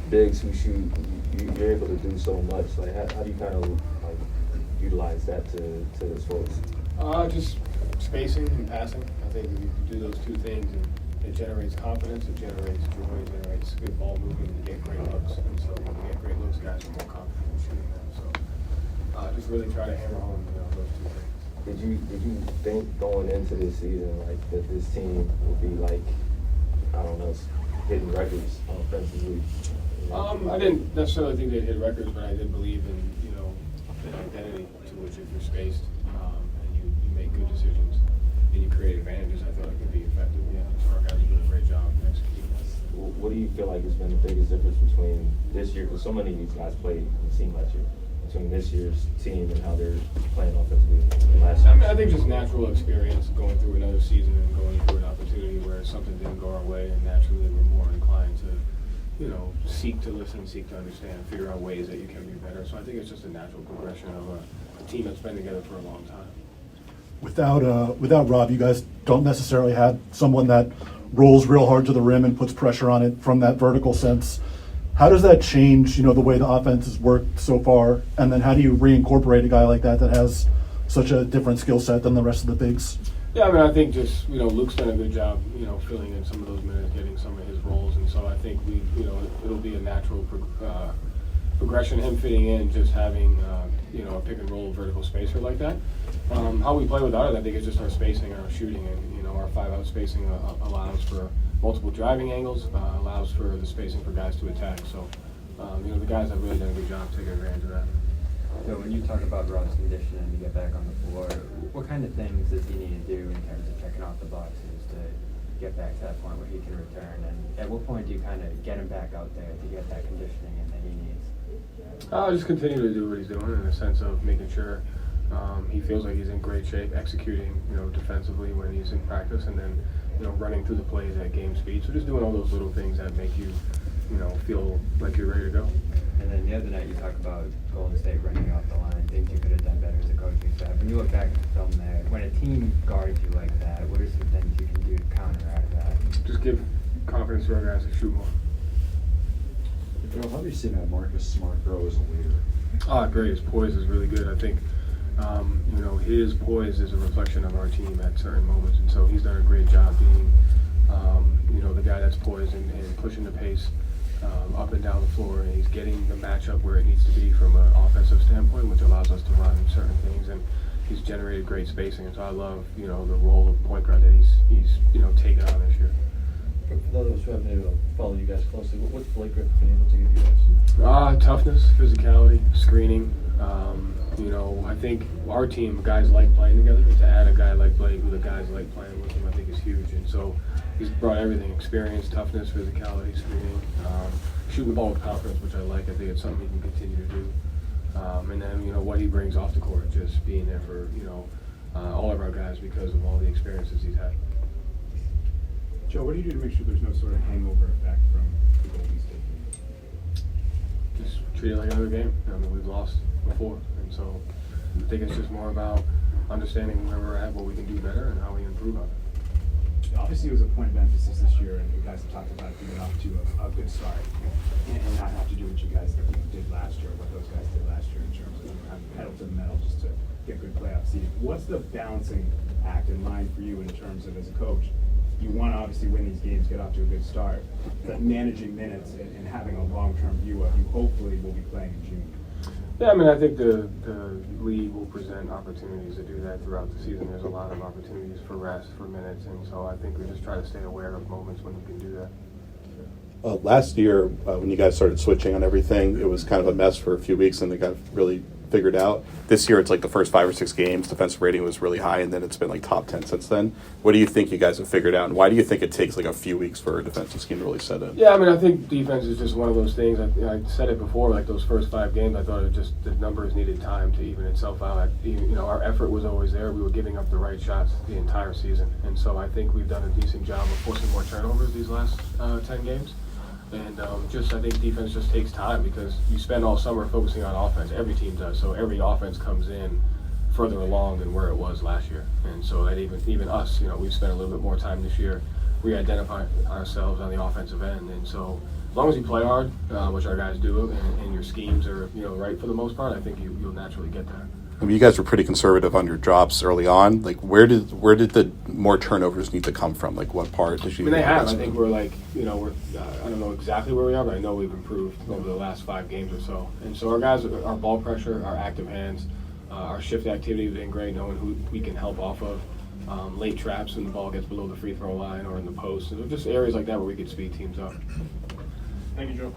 bigs who shoot, you're able to do so much. Like, how do you kind of like utilize that to the source? Just spacing and passing. I think if you do those two things, it generates confidence, it generates joy, it generates good ball movement, you get great looks. And so when you get great looks, guys are more confident in shooting them. So just really try to hammer home, those two things. Did you think going into this season like that this team would be like, I don't know, hitting records offensively? I didn't necessarily think they'd hit records, but I did believe in the identity to which if you're spaced and you make good decisions and you create advantages, I thought it could be effective. Yeah, so our guys are doing a great job executing. What do you feel like has been the biggest difference between this year, because so many of these guys played in the team last year, between this year's team and how they're playing offensively last year? I think just natural experience going through another season and going through an opportunity where something didn't go our way, and naturally we're more inclined to seek to listen, seek to understand, figure out ways that you can be better. So I think it's just a natural progression of a team that's been together for a long time. Without Rob, you guys don't necessarily have someone that rolls real hard to the rim and puts pressure on it from that vertical sense. How does that change, the way the offense has worked so far? And then how do you reincorporate a guy like that has such a different skill set than the rest of the bigs? Yeah, I think just, Luke's done a good job, filling in some of those minutes, getting some of his roles. And so I think it'll be a natural progression, him fitting in, just having, a pick and roll vertical spacer like that. How we play without it, I think, is just our spacing and our shooting. And, our 5-out spacing allows for multiple driving angles, allows for the spacing for guys to attack. So, the guys have really done a good job taking advantage of that. So when you talk about Rob's conditioning to get back on the floor, what kind of things does he need to do in terms of checking off the boxes to get back to that point where he can return? And at what point do you kind of get him back out there to get that conditioning in that he needs? Just continue to do what he's doing in the sense of making sure he feels like he's in great shape, executing, defensively when he's in practice, and then, running through the plays at game speed. So just doing all those little things that make you, feel like you're ready to go. And then the other night you talked about Golden State running off the line, things you could have done better as a coaching staff. When you look back at the film there, when a team guards you like that, what are some things you can do to counteract that? Just give confidence to our guys to shoot more. Joe, how do you see that Marcus Smart grow as a leader? Great. His poise is really good. I think, his poise is a reflection of our team at certain moments. And so he's done a great job being, the guy that's poised and pushing the pace up and down the floor. And he's getting the matchup where it needs to be from an offensive standpoint, which allows us to run certain things. And he's generated great spacing. And so I love, the role of point guard that he's taken on this year. For those who haven't been able to follow you guys closely, what's Blake Griffin been able to give you guys? Toughness, physicality, screening. I think our team, guys like playing together. To add a guy like Blake, who the guys like playing with him, I think is huge. And so he's brought everything: experience, toughness, physicality, screening, shooting the ball with confidence, which I like. I think it's something he can continue to do. And then what he brings off the court, just being there for all of our guys because of all the experiences he's had. Joe, what do you do to make sure there's no sort of hangover effect from the Golden State game? Just treat it like another game. We've lost before, and so I think it's just more about understanding where we're at, what we can do better, and how we improve on it. Obviously, it was a point of emphasis this year, and you guys have talked about getting off to a good start, and not have to do what you guys did last year, what those guys did last year in terms of having pedal to the metal just to get good playoff seeding. What's the balancing act in line for you in terms of, as a coach? You want to obviously win these games, get off to a good start, but managing minutes and having a long-term view of you hopefully will be playing in June. Yeah, I think the league will present opportunities to do that throughout the season. There's a lot of opportunities for rest, for minutes, and so I think we just try to stay aware of moments when we can do that. Last year, when you guys started switching on everything, it was kind of a mess for a few weeks, and they got really figured out. This year, it's like the first 5 or 6 games, defensive rating was really high, and then it's been like top 10 since then. What do you think you guys have figured out, and why do you think it takes like a few weeks for a defensive scheme to really set in? Yeah, I think defense is just one of those things. I said it before, like those first 5 games, I thought the numbers needed time to even itself out. Our effort was always there. We were giving up the right shots the entire season, and so I think we've done a decent job of forcing more turnovers these last 10 games. And I think defense just takes time because you spend all summer focusing on offense. Every team does. So every offense comes in further along than where it was last year. And so that even us, we've spent a little bit more time this year re-identifying ourselves on the offensive end. And so as long as you play hard, which our guys do, and your schemes are right for the most part, I think you'll naturally get that. I mean, you guys were pretty conservative on your drops early on. Like, where did the more turnovers need to come from? Like, what part did you? I mean, they have. I think we're like, we're. I don't know exactly where we are, but I know we've improved over the last 5 games or so. And so our guys, our ball pressure, our active hands, our shift activity has been great, knowing who we can help off of. Late traps when the ball gets below the free throw line or in the post, and just areas like that where we could speed teams up. Thank you, Joe.